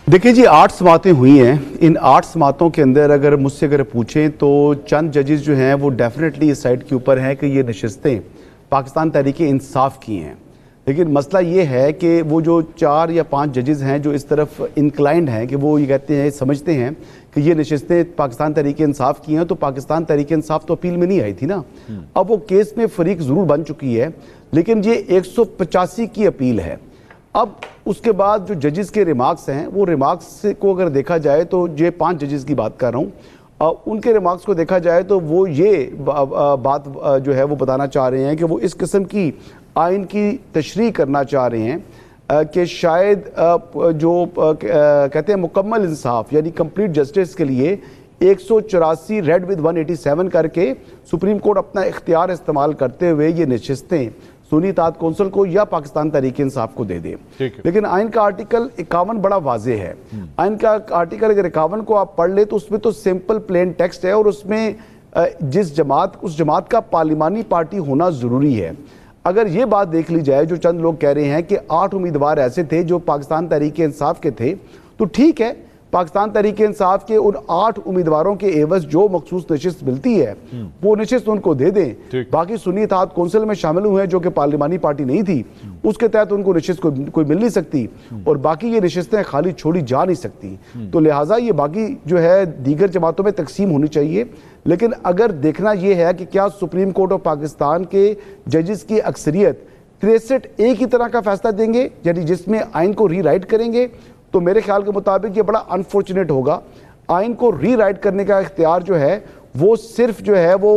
देखिए जी, 8 समातें हुई हैं। इन 8 समातों के अंदर अगर मुझसे पूछें तो चंद जजेस जो हैं वो डेफिनेटली इस साइड के ऊपर हैं कि ये नशिस्तें पाकिस्तान तहरीक इंसाफ की हैं। लेकिन मसला ये है कि वो जो 4 या 5 जजेस हैं जो इस तरफ इंक्लाइंड हैं कि वो ये कहते हैं, समझते हैं कि ये नशिस्तें पाकिस्तान तहरीक इंसाफ की हैं, तो पाकिस्तान तहरीक इंसाफ तो अपील में नहीं आई थी ना। अब वो केस में फरीक ज़रूर बन चुकी है, लेकिन ये 185 की अपील है। अब उसके बाद जो जजेस के रिमार्क्स हैं, वो रिमार्क्स को अगर देखा जाए तो ये 5 जजेस की बात कर रहा हूँ, उनके रिमार्क्स को देखा जाए तो वो ये बात जो है वो बताना चाह रहे हैं कि वो इस किस्म की आइन की तशरीह करना चाह रहे हैं कि शायद जो कहते हैं मुकम्मल इंसाफ यानी कंप्लीट जस्टिस के लिए 184 रेड विद 187 करके सुप्रीम कोर्ट अपना इख्तियार इस्तेमाल करते हुए ये नशिस्तें सुन्नी इत्तेहाद कौंसिल को या पाकिस्तान तहरीक इंसाफ को दे दे। लेकिन आइन का आर्टिकल 51 बड़ा वाजे है। आइन का आर्टिकल अगर 51 को आप पढ़ ले तो उसमें तो सिंपल प्लेन टेक्स्ट है और उसमें जिस जमात उस जमात का पार्लिमानी पार्टी होना जरूरी है। अगर ये बात देख ली जाए, जो चंद लोग कह रहे हैं कि 8 उम्मीदवार ऐसे थे जो पाकिस्तान तहरीक इंसाफ के थे, तो ठीक है, पाकिस्तान तहरीक इंसाफ के उन 8 उम्मीदवारों के एवज जो मखसूस नशिस्त मिलती है वो नशिस्त उनको दे दें। बाकी सुन्नी इत्तेहाद कौंसिल में शामिल हुए हैं जो कि पार्लिमानी पार्टी नहीं थी, उसके तहत उनको नशिस्त कोई मिल नहीं सकती और बाकी ये नशिस्तें खाली छोड़ी जा नहीं सकती। तो लिहाजा ये बाकी जो है दीगर जमातों में तकसीम होनी चाहिए। लेकिन अगर देखना यह है कि क्या सुप्रीम कोर्ट ऑफ पाकिस्तान के जजेस की अक्सरियत 63 एक ही तरह का फैसला देंगे, यानी जिसमें आइन को रीराइट करेंगे, तो मेरे ख्याल के मुताबिक ये बड़ा अनफॉर्चुनेट होगा। आइन को रीराइट करने का इख्तियार जो है वो सिर्फ जो है वो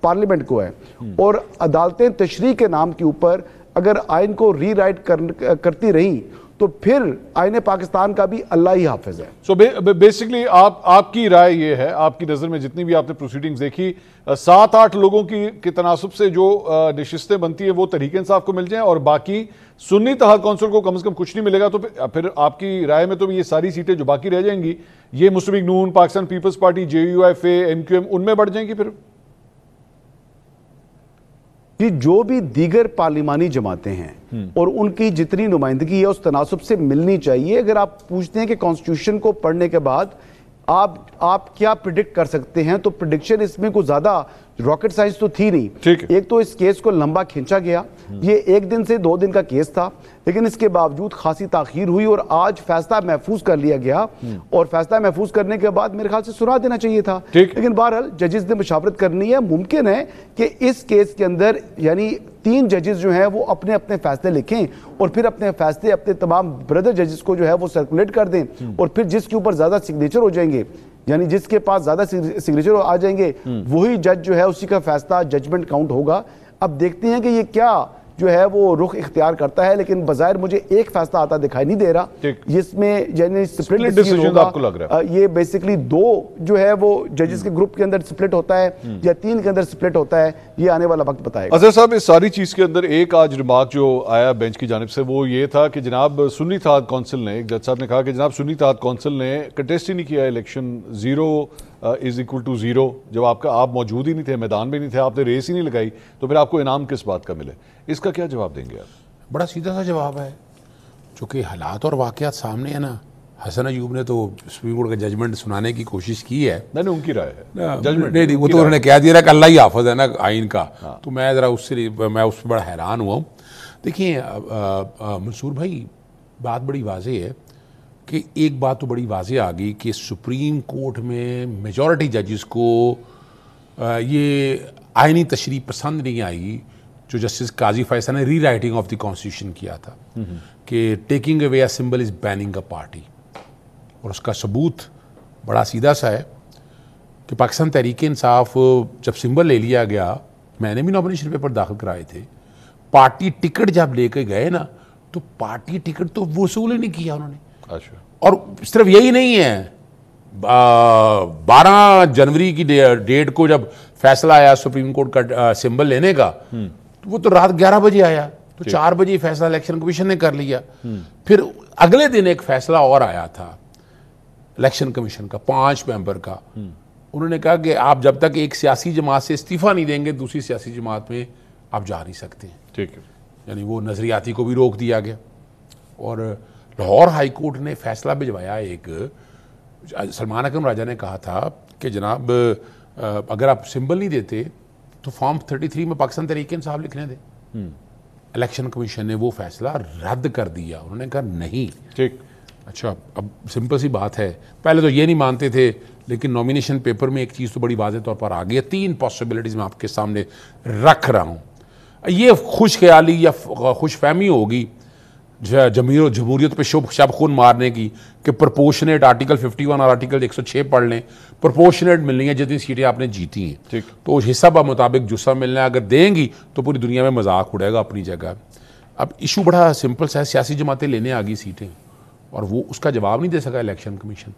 पार्लियामेंट को है और अदालतें तशरीह के नाम के ऊपर अगर आइन को रीराइट करती रहीं तो फिर आईने पाकिस्तान का भी अल्लाह ही हाफिज है। सो बेसिकली आपकी राय ये है, आपकी नज़र में जितनी भी आपने प्रोसीडिंग्स देखी, 7-8 लोगों की तनासुब से जो नशिस्तें बनती है वो तहरीक इंसाफ को मिल जाएं और बाकी सुन्नी इत्तेहाद कौंसिल को कम से कम कुछ नहीं मिलेगा, तो फिर आपकी राय में तो ये सारी सीटें जो बाकी रह जाएंगी ये मुस्लिम लीग नून, Pakistan Peoples Party, JUIF, MQM उनमें बढ़ जाएंगी फिर कि जो भी दीगर पार्लिमानी जमातें हैं और उनकी जितनी नुमाइंदगी है उस तनासुब से मिलनी चाहिए। अगर आप पूछते हैं कि कॉन्स्टिट्यूशन को पढ़ने के बाद आप क्या प्रिडिक्ट कर सकते हैं, तो प्रिडिक्शन इसमें कुछ ज्यादा रॉकेट साइंस तो थी नहीं। एक तो इस केस को लंबा खींचा गया, ये 1 दिन से 2 दिन का केस था, लेकिन इसके बावजूद खासी ताखीर हुई और आज फैसला महफूज कर लिया गया और फैसला महफूज करने के बाद मेरे ख्याल से सुना देना चाहिए था। लेकिन बहरहाल जजेस ने मुशावरत करनी है। मुमकिन है कि इस केस के अंदर यानी 3 जजेस जो हैं वो अपने अपने फैसले लिखें और फिर अपने फैसले अपने तमाम ब्रदर जजेस को जो है वो सर्कुलेट कर दें और फिर जिसके ऊपर ज्यादा सिग्नेचर हो जाएंगे, यानी जिसके पास ज्यादा सिग्नेचर आ जाएंगे, वही जज जो है उसी का फैसला जजमेंट काउंट होगा। अब देखते हैं कि ये क्या जो है वो रुख इख्तियार करता है, लेकिन बजायर मुझे एक फैसला आता दिखाई नहीं दे रहा जिसमें यानी स्प्लिट डिसीजन आपको लग रहा है। ये बेसिकली 2 जो है वो जजेस के ग्रुप के अंदर स्प्लिट होता है या 3 के अंदर स्प्लिट होता है, ये आने वाला वक्त बताएगा। अजहर साहब, इस सारी चीज के अंदर एक आज रिमार्क जो आया बेंच की जानिब से वो ये था कि जनाब सुन्नी इत्तेहाद कौंसिल ने, एक जज साहब ने कहा कि जनाब सुन्नी इत्तेहाद कौंसिल ने कंटेस्ट ही नहीं किया इलेक्शन, 0 इज इक्वल टू 0। जब आप मौजूद ही नहीं थे, मैदान में नहीं थे, आपने रेस ही नहीं लगाई, तो फिर आपको इनाम किस बात का मिले? इसका क्या जवाब देंगे आप? बड़ा सीधा सा जवाब है, चूँकि हालात और वाक़यात सामने है ना। हसन अयूब ने तो सुप्रीम कोर्ट का जजमेंट सुनाने की कोशिश की है, मैंने उनकी राय है जजमेंट नहीं, वो तो उन्होंने कह दिया कि अल्लाह ही हाफिज है ना आइन का। तो मैं ज़रा उस पर बड़ा हैरान हुआ हूँ। देखिए मंसूर भाई, बात बड़ी वाज़ेह है कि एक बात तो बड़ी वाज़ेह आ गई कि सुप्रीम कोर्ट में मेजॉरिटी जजेस को ये आइनी तशरीह पसंद नहीं आई जो जस्टिस काजी फैसल ने री राइटिंग ऑफ द कॉन्स्टिट्यूशन किया था कि taking away a symbol is banning a party. और उसका सबूत बड़ा सीधा सा है कि पाकिस्तान तहरीक इंसाफ जब सिंबल ले लिया गया, मैंने भी नॉमिनेशन पेपर दाखिल कराए थे, पार्टी टिकट जब लेके गए ना तो पार्टी टिकट तो वसूल ही नहीं किया उन्होंने। अच्छा। और सिर्फ यही नहीं है, 12 जनवरी की डेट को जब फैसला आया सुप्रीम कोर्ट का सिंबल लेने का, वो तो रात 11 बजे आया, तो 4 बजे फैसला इलेक्शन कमीशन ने कर लिया। फिर अगले दिन एक फैसला और आया था इलेक्शन कमीशन का 5 मेंबर का। उन्होंने कहा कि आप जब तक एक सियासी जमात से इस्तीफा नहीं देंगे दूसरी सियासी जमात में आप जा नहीं सकते। ठीक है। यानी वो नजरियाती को भी रोक दिया गया। और लाहौर हाई कोर्ट ने फैसला भिजवाया एक, सलमान अकरम राजा ने कहा था कि जनाब अगर आप सिंबल नहीं देते तो फॉर्म 33 में पाकिस्तान तहरीक इंसाफ लिखने दें। इलेक्शन कमीशन ने वो फैसला रद्द कर दिया, उन्होंने कहा नहीं। ठीक, अच्छा, अब सिंपल सी बात है, पहले तो ये नहीं मानते थे, लेकिन नॉमिनेशन पेपर में एक चीज़ तो बड़ी वाज़ेह तौर पर आ गई है। 3 पॉसिबिलिटीज़ मैं आपके सामने रख रहा हूँ। ये खुश ख्याली या खुश फहमी होगी जमहूरियत पे शुभ शब खून मारने की कि प्रोपोर्शनेट आर्टिकल 51 और आर्टिकल 106 पढ़ लें, प्रोपोर्शनेट मिलनी है जितनी सीटें आपने जीती हैं, ठीक, तो उस हिसाब मुताबिक जुस्सा मिलना है, अगर देंगी तो पूरी दुनिया में मजाक उड़ेगा अपनी जगह। अब इशू बड़ा सिंपल सा है, सियासी जमातें लेने आ गई सीटें और वो उसका जवाब नहीं दे सका इलेक्शन कमीशन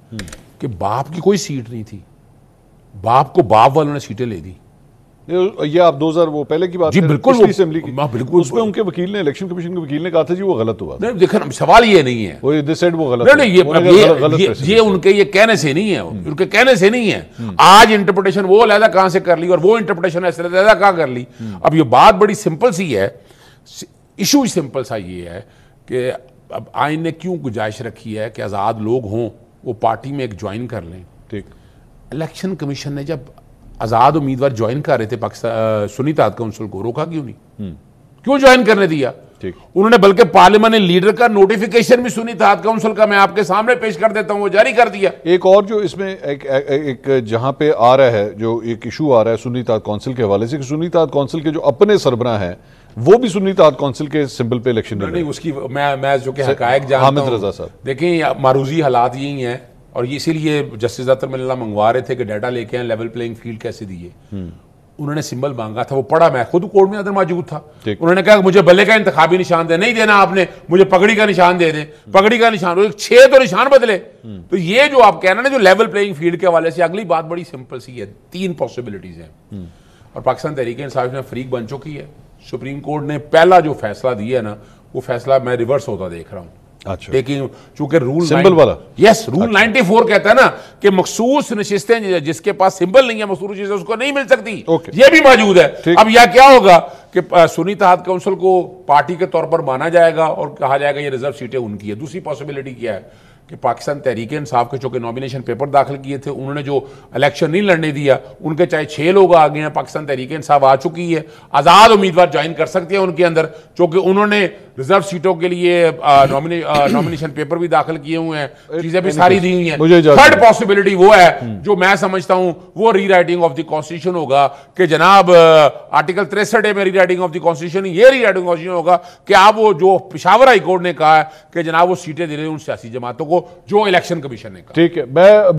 कि बाप की कोई सीट नहीं थी, बाप को बाप वालों ने सीटें ले दी। ये आप 2000 वो पहले की बात जी बिल्कुल, असेंबली की, बिल्कुल उसमें उनके वकील ने, इलेक्शन कमीशन के वकील ने कहा था जी वो गलत हुआ। नहीं देखो, सवाल ये नहीं है वो दिस साइड वो गलत, नहीं, ये उनके ये कहने से नहीं है, उनके कहने से नहीं है। आज इंटरप्रिटेशन वो अलहदा कहां से कर ली और वो इंटरप्रिटेशन ऐसे अलहदा कहां कर ली। अब ये बात बड़ी सिंपल सी है, इशू सिंपल सा ये है कि अब आइन ने क्यों गुंजाइश रखी है कि आज़ाद लोग हों वो पार्टी में एक ज्वाइन कर लें। ठीक, इलेक्शन कमीशन ने जब आज़ाद उम्मीदवार ज्वाइन कर रहे थे पाकिस्तान सुन्नी इत्तेहाद काउंसिल को, रोका क्यों नहीं? क्यों ज्वाइन करने दिया? ठीक, उन्होंने बल्कि पार्लियामेंट लीडर का नोटिफिकेशन भी सुन्नी इत्तेहाद काउंसिल का मैं आपके सामने पेश कर देता हूं, वो जारी कर दिया। एक और जो इसमें एक जहां पे आ रहा है, जो एक इशू आ रहा है सुन्नी इत्तेहाद काउंसिल के हवाले से कि सुन्नी इत्तेहाद काउंसिल के जो अपने सरबराह हैं वो भी सुन्नी इत्तेहाद काउंसिल के सिंबल पे इलेक्शन नहीं, उसकी मैं जो कि हकायक जानता हूं, हामिद रजा साहब, देखिए मारूजी हालात यही हैं और इसीलिए जस्टिस अतर मिल्ला मंगवा रहे थे कि डाटा लेके आए, लेवल प्लेइंग फील्ड कैसे दिए। उन्होंने सिंबल मांगा था, वो पढ़ा, मैं खुद कोर्ट में अंदर मौजूद था। उन्होंने कहा मुझे बल्ले का इंतखाबी निशान दे, नहीं देना आपने, मुझे पगड़ी का निशान दे दें। पगड़ी का निशान 6 तो निशान बदले। तो ये जो आप कह रहे हैं ना, जो लेवल प्लेइंग फील्ड के हवाले से, अगली बात बड़ी सिंपल सी है, 3 पॉसिबिलिटीज हैं और पाकिस्तान तहरीक इंसाफ में फरीक बन चुकी है। सुप्रीम कोर्ट ने पहला जो फैसला दिया है ना, वो फैसला मैं रिवर्स होता देख रहा हूं। अच्छा, लेकिन चूंकि रूल सिंबल वाला, यस, रूल 94 कहता है ना कि मखसूस नशिस्तें जिसके पास सिंबल नहीं है, मखसूस नशिस्तें उसको नहीं मिल सकती। ये भी मौजूद है। अब यह क्या होगा कि सुन्नी इत्तेहाद काउंसिल को पार्टी के तौर पर माना जाएगा और कहा जाएगा ये रिजर्व सीटें उनकी है। दूसरी पॉसिबिलिटी क्या है कि पाकिस्तान तहरीक इंसाफ के चूंकि नॉमिनेशन पेपर दाखिल किए थे, उन्होंने जो इलेक्शन नहीं लड़ने दिया, उनके चाहे 6 लोग आ गए हैं, पाकिस्तान तहरीक इंसाफ आ चुकी है, आज़ाद उम्मीदवार ज्वाइन कर सकते हैं उनके अंदर, क्योंकि उन्होंने रिजर्व सीटों के लिए नॉमिनेशन पेपर भी दाखिल किए हुए हैं, चीजें भी सारी दी हुई हैं। थर्ड पॉसिबिलिटी वो है जो मैं समझता हूं वो रीराइटिंग ऑफ द कॉन्स्टिट्यूशन होगा कि जनाब आर्टिकल 63 में रीराइटिंग ऑफ द कॉन्स्टिट्यूशन, ये रीराइटिंग कॉन्स्टिट्यूशन होगा कि आप वो जो पेशावर हाई कोर्ट ने कहा है कि जनाब वो सीटें दे रहे हैं उन सियासी जमातों को जो इलेक्शन कमीशन ने कहा। ठीक है, मैं